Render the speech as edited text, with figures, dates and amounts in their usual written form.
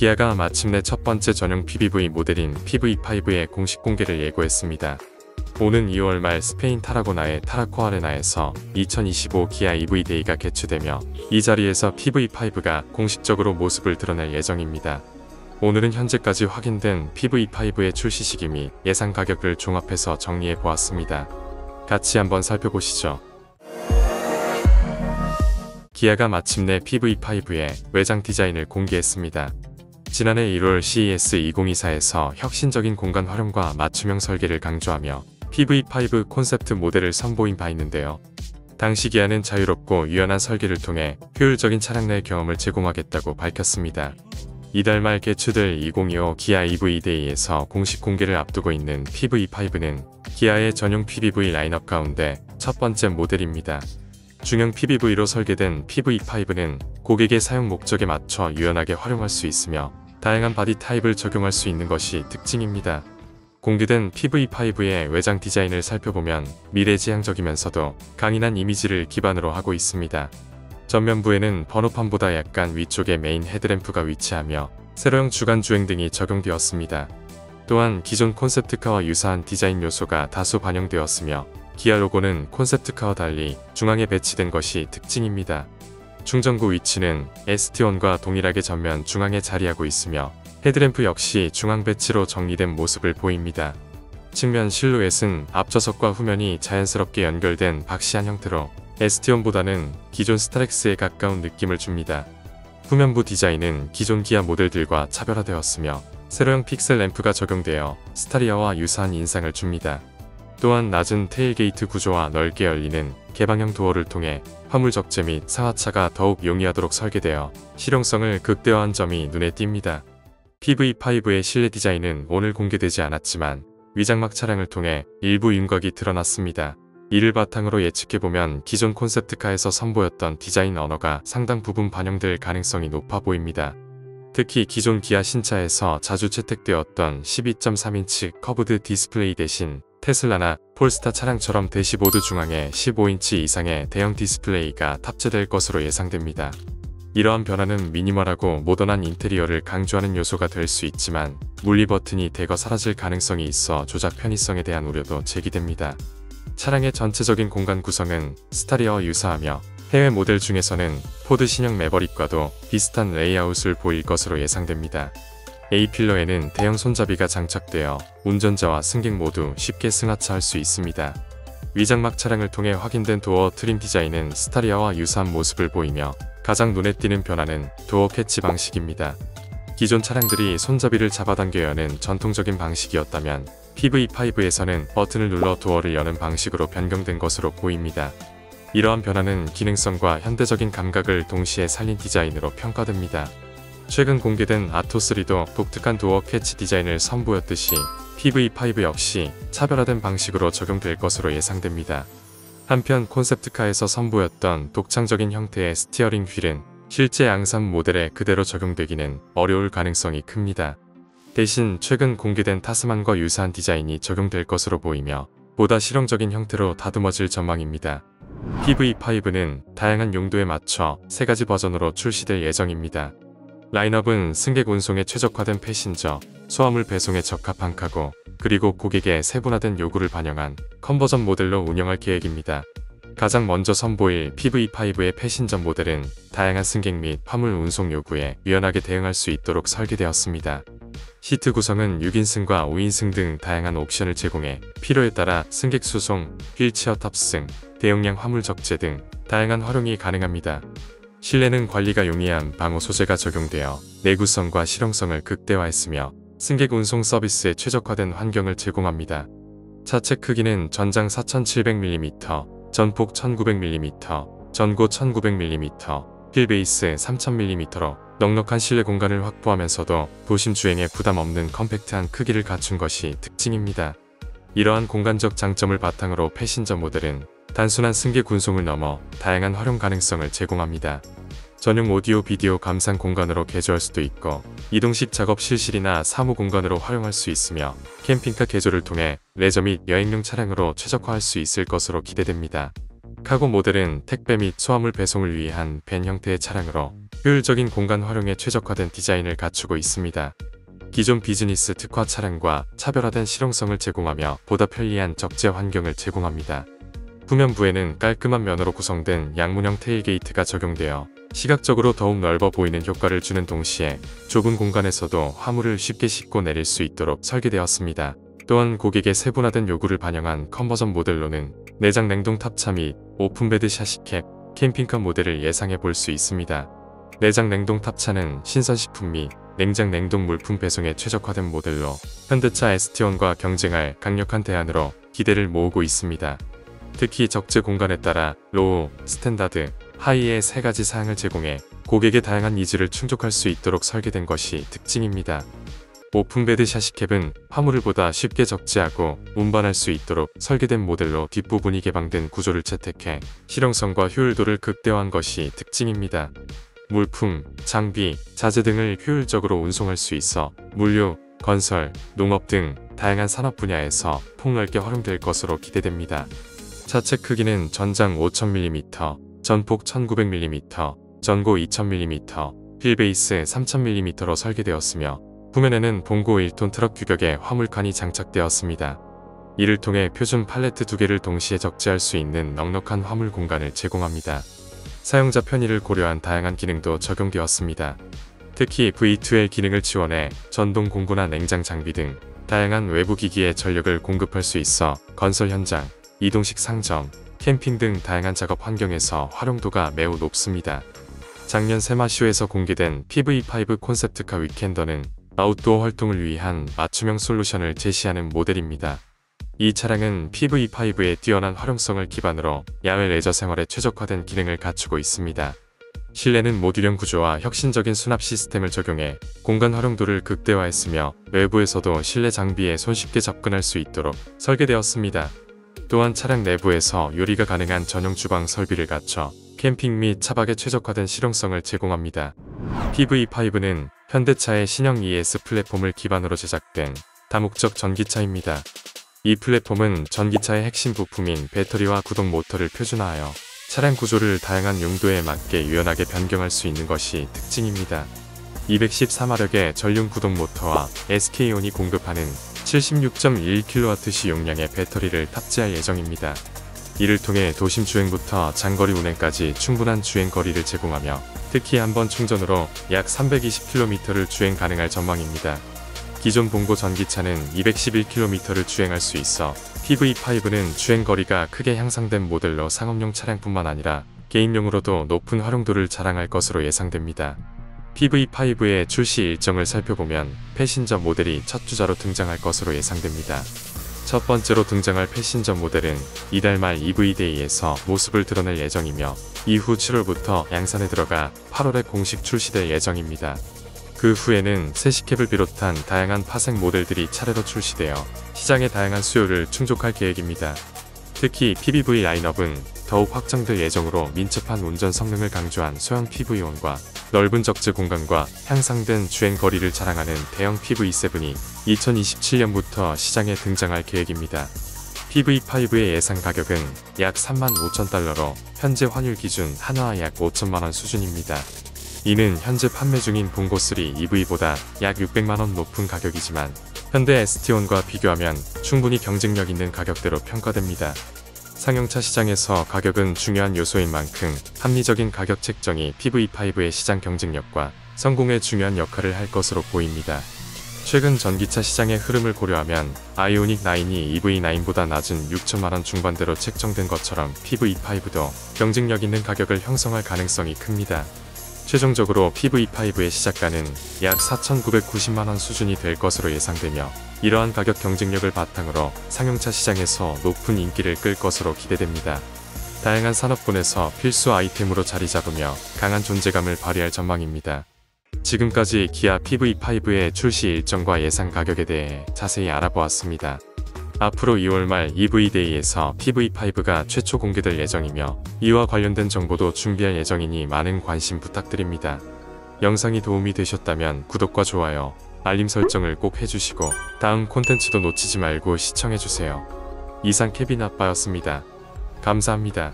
기아가 마침내 첫 번째 전용 PPV 모델인 PV5의 공식 공개를 예고했습니다. 오는 2월 말 스페인 타라고나의 타라코 아레나에서 2025 기아 EV데이가 개최되며 이 자리에서 PV5가 공식적으로 모습을 드러낼 예정입니다. 오늘은 현재까지 확인된 PV5의 출시 시기 및 예상 가격을 종합해서 정리해 보았습니다. 같이 한번 살펴보시죠. 기아가 마침내 PV5의 외장 디자인을 공개했습니다. 지난해 1월 CES 2024에서 혁신적인 공간 활용과 맞춤형 설계를 강조하며 PV5 콘셉트 모델을 선보인 바 있는데요. 당시 기아는 자유롭고 유연한 설계를 통해 효율적인 차량 내 경험을 제공하겠다고 밝혔습니다. 이달 말 개최될 2025 기아 EV데이에서 공식 공개를 앞두고 있는 PV5는 기아의 전용 PPV 라인업 가운데 첫 번째 모델입니다. 중형 PPV로 설계된 PV5는 고객의 사용 목적에 맞춰 유연하게 활용할 수 있으며 다양한 바디 타입을 적용할 수 있는 것이 특징입니다. 공개된 PV5의 외장 디자인을 살펴보면 미래지향적이면서도 강인한 이미지를 기반으로 하고 있습니다. 전면부에는 번호판보다 약간 위쪽에 메인 헤드램프가 위치하며 세로형 주간 주행 등이 적용되었습니다. 또한 기존 콘셉트카와 유사한 디자인 요소가 다수 반영되었으며 기아 로고는 콘셉트카와 달리 중앙에 배치된 것이 특징입니다. 충전구 위치는 ST1과 동일하게 전면 중앙에 자리하고 있으며 헤드램프 역시 중앙 배치로 정리된 모습을 보입니다. 측면 실루엣은 앞좌석과 후면이 자연스럽게 연결된 박시한 형태로 ST1보다는 기존 스타렉스에 가까운 느낌을 줍니다. 후면부 디자인은 기존 기아 모델들과 차별화되었으며 세로형 픽셀 램프가 적용되어 스타리아와 유사한 인상을 줍니다. 또한 낮은 테일게이트 구조와 넓게 열리는 개방형 도어를 통해 화물 적재 및 상하차가 더욱 용이하도록 설계되어 실용성을 극대화한 점이 눈에 띕니다. PV5의 실내 디자인은 오늘 공개되지 않았지만 위장막 차량을 통해 일부 윤곽이 드러났습니다. 이를 바탕으로 예측해보면 기존 콘셉트카에서 선보였던 디자인 언어가 상당 부분 반영될 가능성이 높아 보입니다. 특히 기존 기아 신차에서 자주 채택되었던 12.3인치 커브드 디스플레이 대신 테슬라나 폴스타 차량처럼 대시보드 중앙에 15인치 이상의 대형 디스플레이가 탑재될 것으로 예상됩니다. 이러한 변화는 미니멀하고 모던한 인테리어를 강조하는 요소가 될 수 있지만 물리 버튼이 대거 사라질 가능성이 있어 조작 편의성에 대한 우려도 제기됩니다. 차량의 전체적인 공간 구성은 스타리아와 유사하며 해외 모델 중에서는 포드 신형 매버릭과도 비슷한 레이아웃을 보일 것으로 예상됩니다. A필러에는 대형 손잡이가 장착되어 운전자와 승객 모두 쉽게 승하차할 수 있습니다. 위장막 차량을 통해 확인된 도어 트림 디자인은 스타리아와 유사한 모습을 보이며 가장 눈에 띄는 변화는 도어 캐치 방식입니다. 기존 차량들이 손잡이를 잡아당겨 여는 전통적인 방식이었다면 PV5에서는 버튼을 눌러 도어를 여는 방식으로 변경된 것으로 보입니다. 이러한 변화는 기능성과 현대적인 감각을 동시에 살린 디자인으로 평가됩니다. 최근 공개된 아토3도 독특한 도어 캐치 디자인을 선보였듯이 PV5 역시 차별화된 방식으로 적용될 것으로 예상됩니다. 한편 콘셉트카에서 선보였던 독창적인 형태의 스티어링 휠은 실제 양산 모델에 그대로 적용되기는 어려울 가능성이 큽니다. 대신 최근 공개된 타스만과 유사한 디자인이 적용될 것으로 보이며 보다 실용적인 형태로 다듬어질 전망입니다. PV5는 다양한 용도에 맞춰 3가지 버전으로 출시될 예정입니다. 라인업은 승객 운송에 최적화된 패신저, 소화물 배송에 적합한 카고, 그리고 고객의 세분화된 요구를 반영한 컨버전 모델로 운영할 계획입니다. 가장 먼저 선보일 PV5의 패신저 모델은 다양한 승객 및 화물 운송 요구에 유연하게 대응할 수 있도록 설계되었습니다. 시트 구성은 6인승과 5인승 등 다양한 옵션을 제공해 필요에 따라 승객 수송, 휠체어 탑승, 대용량 화물 적재 등 다양한 활용이 가능합니다. 실내는 관리가 용이한 방호 소재가 적용되어 내구성과 실용성을 극대화했으며 승객 운송 서비스에 최적화된 환경을 제공합니다. 차체 크기는 전장 4700mm, 전폭 1900mm, 전고 1900mm, 휠베이스 3000mm로 넉넉한 실내 공간을 확보하면서도 도심 주행에 부담 없는 컴팩트한 크기를 갖춘 것이 특징입니다. 이러한 공간적 장점을 바탕으로 패신저 모델은 단순한 승객 운송을 넘어 다양한 활용 가능성을 제공합니다. 전용 오디오 비디오 감상 공간으로 개조할 수도 있고 이동식 작업 실실이나 사무 공간으로 활용할 수 있으며 캠핑카 개조를 통해 레저 및 여행용 차량으로 최적화할 수 있을 것으로 기대됩니다. 카고 모델은 택배 및 소화물 배송을 위한 밴 형태의 차량으로 효율적인 공간 활용에 최적화된 디자인을 갖추고 있습니다. 기존 비즈니스 특화 차량과 차별화된 실용성을 제공하며 보다 편리한 적재 환경을 제공합니다. 후면부에는 깔끔한 면으로 구성된 양문형 테일게이트가 적용되어 시각적으로 더욱 넓어 보이는 효과를 주는 동시에 좁은 공간에서도 화물을 쉽게 싣고 내릴 수 있도록 설계되었습니다. 또한 고객의 세분화된 요구를 반영한 컨버전 모델로는 내장 냉동 탑차 및 오픈베드 샤시캡, 캠핑카 모델을 예상해 볼 수 있습니다. 내장 냉동 탑차는 신선식품 및 냉장 냉동 물품 배송에 최적화된 모델로 현대차 ST1과 경쟁할 강력한 대안으로 기대를 모으고 있습니다. 특히 적재 공간에 따라 로우, 스탠다드, 하이의 3가지 사양을 제공해 고객의 다양한 니즈를 충족할 수 있도록 설계된 것이 특징입니다. 오픈베드 샤시캡은 화물을 보다 쉽게 적재하고 운반할 수 있도록 설계된 모델로 뒷부분이 개방된 구조를 채택해 실용성과 효율도를 극대화한 것이 특징입니다. 물품, 장비, 자재 등을 효율적으로 운송할 수 있어 물류, 건설, 농업 등 다양한 산업 분야에서 폭넓게 활용될 것으로 기대됩니다. 차체 크기는 전장 5000mm, 전폭 1900mm, 전고 2000mm, 휠베이스 3000mm로 설계되었으며 후면에는 봉고 1톤 트럭 규격의 화물칸이 장착되었습니다. 이를 통해 표준 팔레트 2개를 동시에 적재할 수 있는 넉넉한 화물 공간을 제공합니다. 사용자 편의를 고려한 다양한 기능도 적용되었습니다. 특히 V2L 기능을 지원해 전동 공구나 냉장 장비 등 다양한 외부 기기에 전력을 공급할 수 있어 건설 현장, 이동식 상점, 캠핑 등 다양한 작업 환경에서 활용도가 매우 높습니다. 작년 세마쇼에서 공개된 PV5 콘셉트카 위켄더는 아웃도어 활동을 위한 맞춤형 솔루션을 제시하는 모델입니다. 이 차량은 PV5의 뛰어난 활용성을 기반으로 야외 레저 생활에 최적화된 기능을 갖추고 있습니다. 실내는 모듈형 구조와 혁신적인 수납 시스템을 적용해 공간 활용도를 극대화했으며 외부에서도 실내 장비에 손쉽게 접근할 수 있도록 설계되었습니다. 또한 차량 내부에서 요리가 가능한 전용 주방 설비를 갖춰 캠핑 및 차박에 최적화된 실용성을 제공합니다. PV5는 현대차의 신형 ES 플랫폼을 기반으로 제작된 다목적 전기차입니다. 이 플랫폼은 전기차의 핵심 부품인 배터리와 구동 모터를 표준화하여 차량 구조를 다양한 용도에 맞게 유연하게 변경할 수 있는 것이 특징입니다. 214마력의 전륜 구동 모터와 SK온이 공급하는 76.1kWh 용량의 배터리를 탑재할 예정입니다. 이를 통해 도심 주행부터 장거리 운행까지 충분한 주행 거리를 제공하며 특히 한번 충전으로 약 320km를 주행 가능할 전망입니다. 기존 봉고 전기차는 211km를 주행할 수 있어 PV5는 주행거리가 크게 향상된 모델로 상업용 차량뿐만 아니라 개인용으로도 높은 활용도를 자랑할 것으로 예상됩니다. PV5의 출시 일정을 살펴보면 패신저 모델이 첫 주자로 등장할 것으로 예상됩니다. 첫 번째로 등장할 패신저 모델은 이달 말 EV데이에서 모습을 드러낼 예정이며 이후 7월부터 양산에 들어가 8월에 공식 출시될 예정입니다. 그 후에는 세시캡을 비롯한 다양한 파생 모델들이 차례로 출시되어 시장의 다양한 수요를 충족할 계획입니다. 특히 PBV 라인업은 더욱 확장될 예정으로 민첩한 운전 성능을 강조한 소형 PV1과 넓은 적재 공간과 향상된 주행 거리를 자랑하는 대형 PV7이 2027년부터 시장에 등장할 계획입니다. PV5의 예상 가격은 약 35,000달러로 현재 환율 기준 한화 약 5천만원 수준입니다. 이는 현재 판매 중인 봉고3 EV보다 약 600만원 높은 가격이지만 현대 ST1과 비교하면 충분히 경쟁력 있는 가격대로 평가됩니다. 상용차 시장에서 가격은 중요한 요소인 만큼 합리적인 가격 책정이 PV5의 시장 경쟁력과 성공에 중요한 역할을 할 것으로 보입니다. 최근 전기차 시장의 흐름을 고려하면 아이오닉 9이 EV9보다 낮은 6천만원 중반대로 책정된 것처럼 PV5도 경쟁력 있는 가격을 형성할 가능성이 큽니다. 최종적으로 PV5의 시작가는 약 4,990만원 수준이 될 것으로 예상되며 이러한 가격 경쟁력을 바탕으로 상용차 시장에서 높은 인기를 끌 것으로 기대됩니다. 다양한 산업군에서 필수 아이템으로 자리 잡으며 강한 존재감을 발휘할 전망입니다. 지금까지 기아 PV5의 출시 일정과 예상 가격에 대해 자세히 알아보았습니다. 앞으로 2월 말 EV데이에서 PV5가 최초 공개될 예정이며 이와 관련된 정보도 준비할 예정이니 많은 관심 부탁드립니다. 영상이 도움이 되셨다면 구독과 좋아요, 알림 설정을 꼭 해주시고 다음 콘텐츠도 놓치지 말고 시청해주세요. 이상 케빈 아빠였습니다. 감사합니다.